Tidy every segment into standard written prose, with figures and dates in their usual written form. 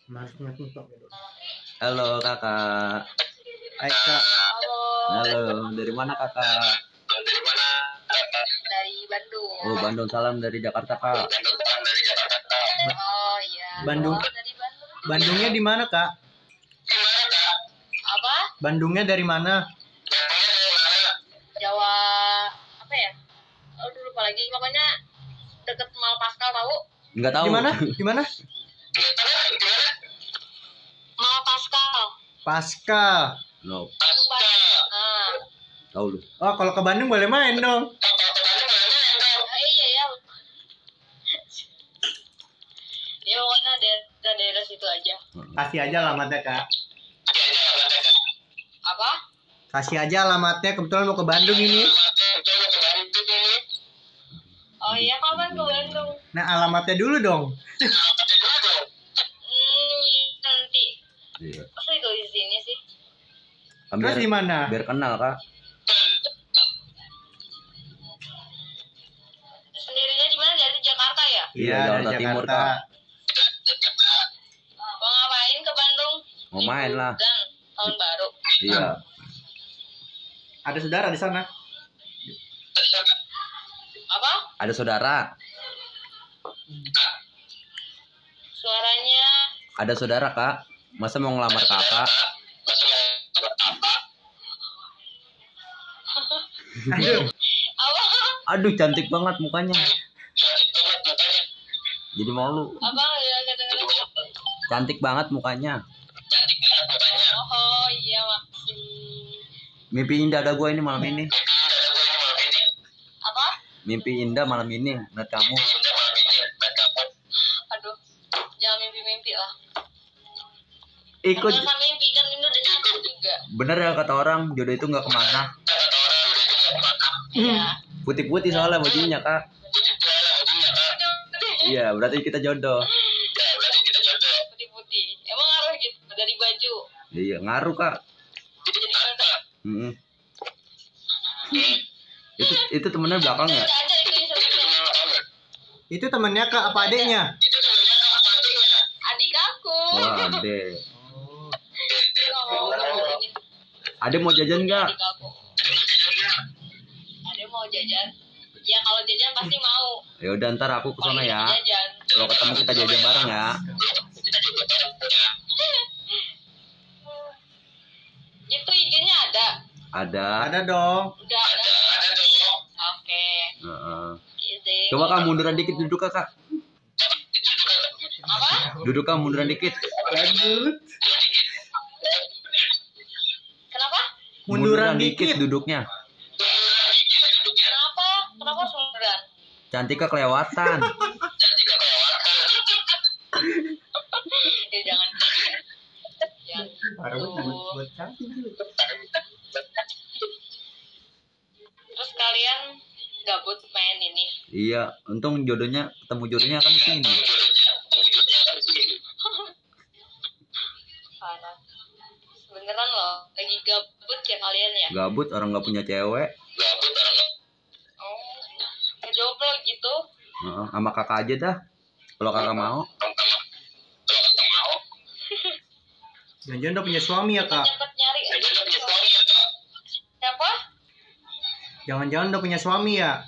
Halo kakak. Hai kak. Halo, dari mana kakak? Dari Bandung. Oh, Bandung, salam dari Jakarta kak. Oh iya. Bandung. Dari Bandung. Bandungnya di mana kak? Apa? Bandungnya dari mana? Jawa apa ya? Aduh lupa lagi. Pokoknya deket Mal Pascal tahu? Enggak tahu. Di mana? Di mana? Mal Pascal. Pascal. No, Nah. tahu lu. Oh, kalau ke Bandung boleh main dong. Iya ya. Ya pokoknya daerah situ aja. Kasih aja alamatnya kak. Apa? Kasih aja alamatnya. Kebetulan mau ke Bandung ini. Oh iya kapan ke Bandung? Nah alamatnya dulu dong. Nanti. Iya. Masa itu di sini sih? Kan Terus di mana? Biar kenal kak. Sendirinya di mana? Dari Jakarta ya? Iya, Jakarta Timur, Kak. Mau ngapain ke Bandung? Mau main lah. Dan tahun baru. Iya. Ada saudara di sana. Apa? Ada saudara. Suaranya Ada saudara kak. Masa mau ngelamar kakak? Aduh. apa? Aduh, cantik banget mukanya. Jadi malu. Apa ya kadang-kadang? Cantik banget mukanya. Oh iya makasih. Mimpi indah ada gue ini malam ini. Apa? Mimpi indah malam ini ngeliat kamu. Aduh, jangan mimpi-mimpi lah. Ikut. Jangan sampai mimpi kan ini udah nyampe juga. Bener ya kata orang, jodoh itu nggak kemana. Iya. Putih-putih soalnya bajunya kak. Iya, berarti kita jodoh. Putih-putih. Emang ngaruh gitu dari baju. Iya, ngaruh kak. Jadi jodoh. Mm-mm. Itu temennya belakang ya? Udah ada itu Instagramnya. Itu temennya kak apa adeknya? Adik aku. Wah, ade. Dia nggak mau ini. Ade mau jajan nggak? Adik aku. Ada mau jajan? Ya kalau jajan pasti mau. Ya udah ntar aku kesana Paling ya. jajan. Kalau ketemu kita jajan bareng ya. Itu IG-nya ada. Ada. Ada dong. Udah ada. Oke. Heeh. Gitu. Coba kak munduran dikit duduk kak. Apa? Duduk kak munduran dikit. Lanjut. Kenapa? Munduran dikit. duduknya. Kenapa? Kenapa harus munduran? Cantik kak kelewatan. Ya jangan. Jangan. Baru buat cantik. Terus kalian gabut main ini. Iya, untung jodohnya ketemu jodohnya kan di sini. Parah. Beneran loh, lagi gabut ya kalian ya? Gabut orang nggak punya cewek. Oh, ngejomblo gitu. Heeh, sama kakak aja dah. Kalau kakak mau. Jangan-jangan udah punya suami ya kak? Cepet nyari. Siapa? Jangan-jangan udah punya suami ya?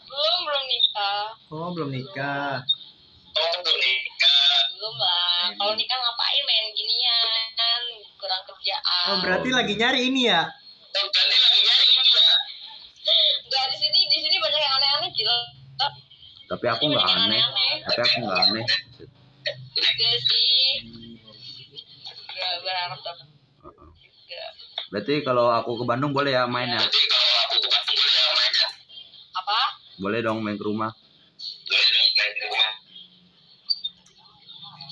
Belum nikah. Oh belum nikah. Belum lah. Kalau nikah ngapain main ginian? Kurang kerjaan. Oh berarti lagi nyari ini ya? Enggak di sini banyak yang aneh-aneh gila. Tapi aku nggak aneh. Tapi aku nggak aneh. Juga sih. Gak berharap dapet. Heeh. Juga. Berarti kalau aku ke Bandung boleh ya main ya? Apa? Boleh dong main ke rumah.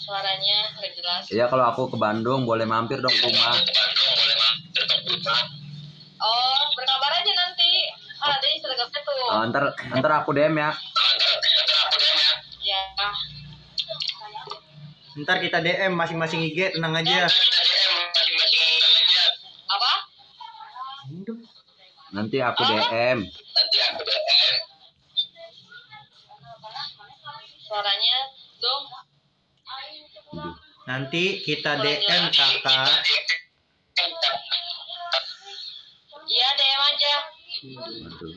Suaranya nggak jelas. Iya kalau aku ke Bandung boleh mampir dong ke rumah. Oh, berkabar aja nanti. Kan ada Instagramnya tuh. Oh, ntar aku DM ya. Ya. Ntar kita DM masing-masing IG, tenang aja. Apa? Nanti aku DM. Suaranya dong. Aduh. Nanti kita DM kakak. Iya, DM aja. Aduh.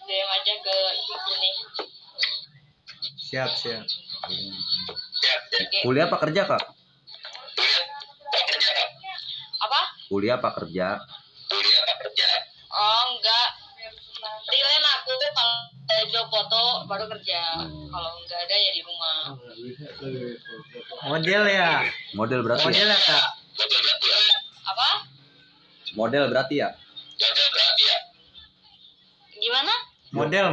DM aja ke ini. Siap. Kuliah apa kerja, Kak? Apa? Kuliah apa kerja? Oh, enggak. Freelance aku kalau ada job foto baru kerja. Kalau enggak ada ya di rumah. Model ya. Model berarti Model ya? ya kak. Apa? Model berarti ya? Gimana? Model.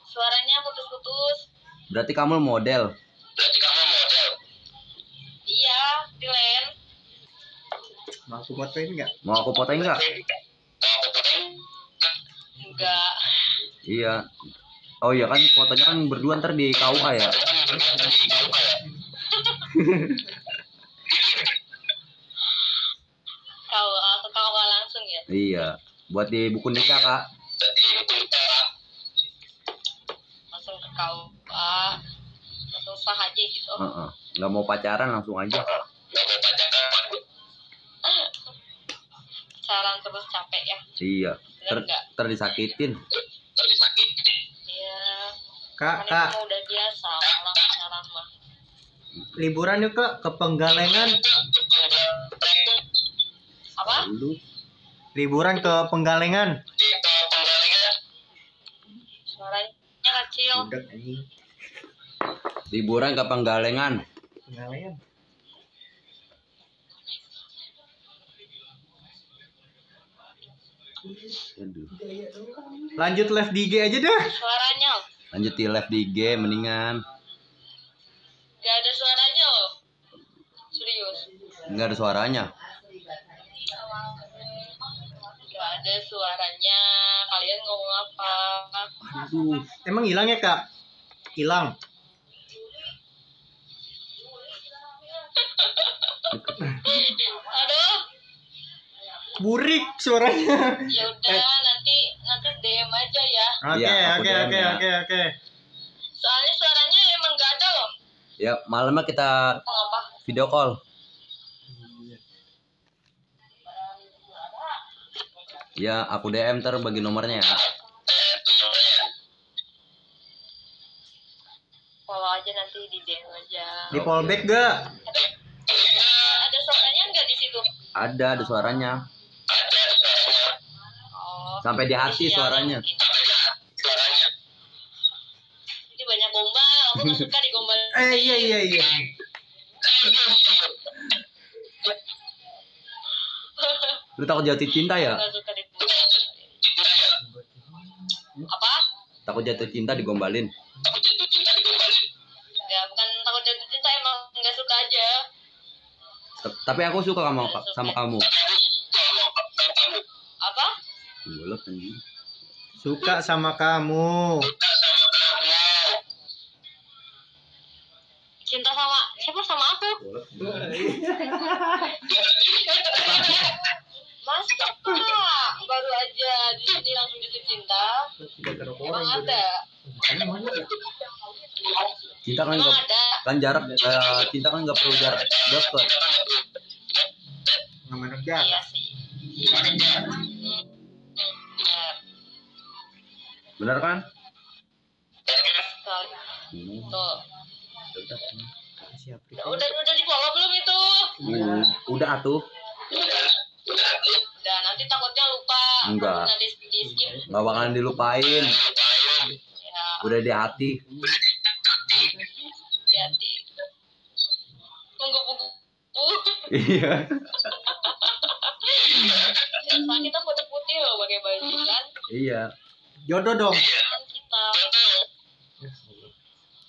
Suaranya putus-putus. Berarti kamu model. Iya, freelance. Mau aku fotoin nggak? Mau aku fotoin nggak? Enggak. Iya. Oh iya kan fotonya kan berdua ntar di KUA ya. Kau langsung ya. Iya. Buat di buku nikah, Kak. Langsung ke kau. Langsung sah aja gitu. Nggak mau pacaran langsung aja. Saran terus capek ya. Iya. Bener nggak? Disakitin. Iya. Kak. Kan itu udah biasa orang pacaran mah. Liburan yuk kak ke Penggalengan. Apa? Dulu. Liburan ke Penggalengan. Suaranya kecil. Udah anjing. Liburan ke Penggalengan. Penggalengan. Aduh. Lanjut live di IG aja dah. Suaranya Lanjut di live di IG mendingan. gak ada suaranya loh. Serius. Nggak ada suaranya. Gak ada suaranya. Kalian ngomong apa? Aduh. Emang hilang ya kak? Hilang. Aduh. Burik suaranya. Ya udah nanti DM aja ya. Oke. Soalnya suaranya emang gak ada loh. Ya malamnya kita Ngomong apa? video call. Ya aku DM ntar bagi nomornya ya. Follow aja nanti di DM aja. Di fallback gak? Ada suaranya nggak di situ? Ada suaranya. Oh. Sampai di hati Sinyalnya suaranya. mungkin. Ini banyak gombal. Aku nggak suka digombal. Iya. Lu takut jatuh cinta ya? Nggak suka digombal. Apa? Takut jatuh cinta digombalin. Ya bukan takut jatuh cinta, emang nggak suka aja. Tapi aku suka sama kamu. Apa? Boleh anjing. Suka sama kamu. Cinta sama siapa? Sama aku? Masa baru aja di sini langsung jatuh cinta? Emang ada? Cinta kan Emang nggak ada? kan jarak cinta kan nggak perlu jarak deket. Namanya Iya jarak. sih. Benar. Bener kan? Sekali. Tuh. Siap. Udah di follow belum itu? Udah atuh. Udah nanti takutnya lupa. Enggak. Takutnya di skip. Nggak bakalan dilupain. Ya, Udah di hati. hati-hati. Menggebu-gebu. Iya. Ya, soalnya kita putih-putih loh pakai baju kan. Iya. Jodoh dong. Kan kita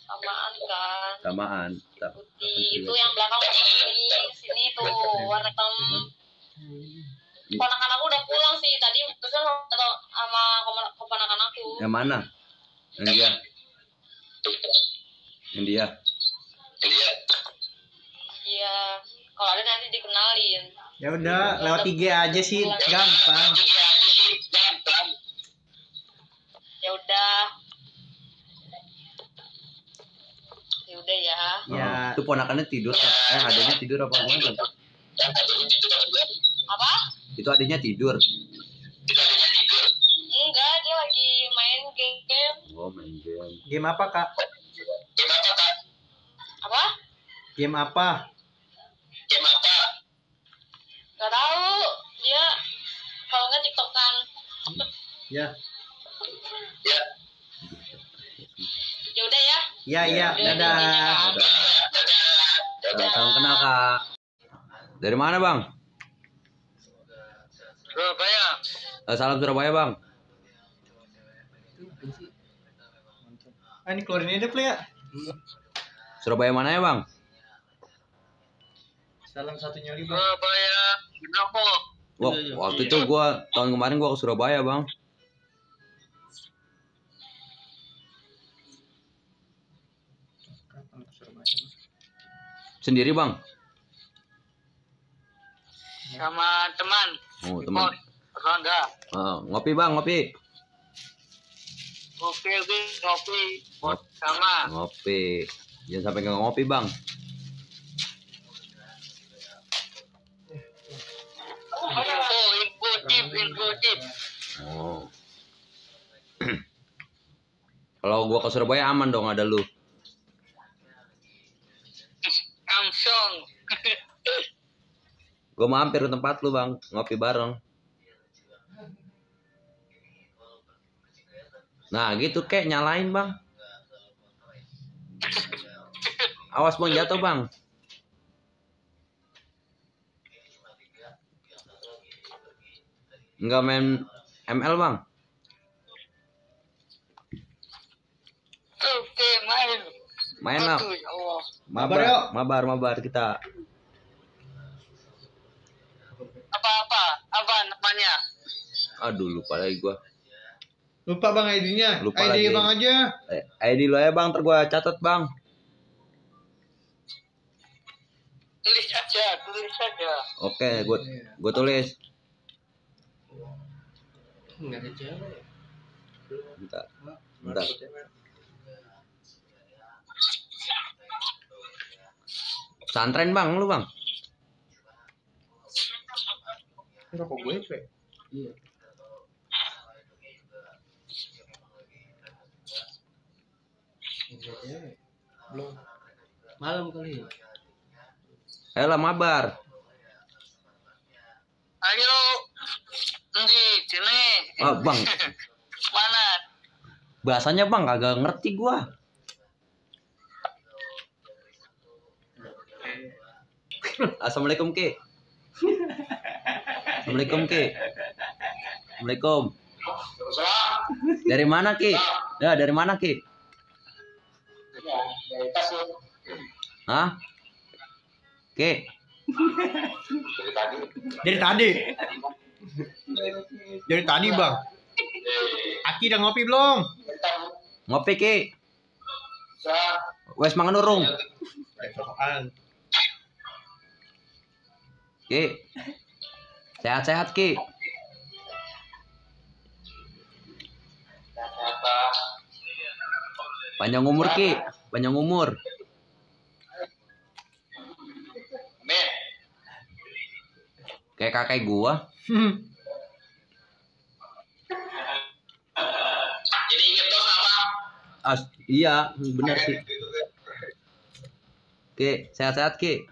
samaan kan. Samaan. Putih itu yang belakang putih, sini tuh warna hitam. Keponakan aku udah pulang sih tadi, terus sama keponakan aku. Yang mana? Yang dia. Yang dia. Iya, kalau ada nanti dikenalin. Ya udah, lewat IG aja sih, gampang. Ya udah. Ya udah ya. Ya. Itu ponakannya tidur, adanya tidur apa gimana? Apa? Itu adanya tidur. Enggak, dia lagi main game. Oh, main game. Game apa, Kak? Apa? Game apa? Gak tahu. Dia kalau nggak tiktokan. Ya. Ya udah ya. Ya, ya. Dadah. Salam kenal, Kak. Dari mana, Bang? Surabaya. Salam Surabaya, Bang. Ah, ini keluarin aja deh, ya. Surabaya mana ya, Bang? Salam satunya lagi, Bang. Surabaya. Kenapa? Wah, waktu itu tahun kemarin gua ke Surabaya, Bang. Sendiri, Bang? Sama teman. Oh, teman. Ronda. Ngopi, Bang, ngopi. Oke, ngopi. Sama. Ngopi. Jangan sampai nggak ngopi, Bang. Info tip. Oh. Kalau gua ke Surabaya aman dong, ada lu. Langsung. Gua mampir ke tempat lu, Bang, ngopi bareng. Nah, gitu kek nyalain, Bang. Awas, Bang, jatuh, Bang. Enggak main ML, Bang. Oke, main. Main lah. Aduh, ya Allah. Mabar, yuk. Mabar kita. Apa namanya? Aduh, lupa lagi gua. Lupa, Bang, ID-nya. Lupa ID lagi. Bang aja. ID lu ya, Bang, ntar gua catat, Bang. Tulis saja. Oke, gua tulis. Enggak ada cewek. Bentar. Pesantren, Bang, lu, Bang. Rokok gue, Pak. Iya. Belum. Malam kali. Ayolah, mabar. Ayo. Di sini. Bang, Mana? bahasanya, Bang, kagak ngerti gua. Assalamualaikum, Ki. Assalamualaikum, Ki. Assalamualaikum. Dari mana, Ki? Ya, dari mana, Ki? Hah? Ki? Dari tadi. Dari tadi, Bang. Aki udah ngopi belum? Ngopi, Ki. Wes mangan urung. Sosokan. Ki. Sehat-sehat, Ki. Panjang umur, Ki. Panjang umur. Kayak kakek gua. Jadi inget dong apa? Iya, benar sih. Ki, sehat-sehat, Ki.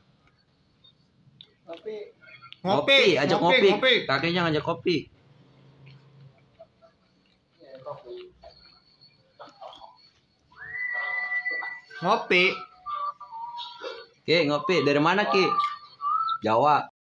Ngopi, ajak ngopi. Kakeknya ngajak kopi. Ngopi. Ki, ngopi. Dari mana, Ki? Jawa.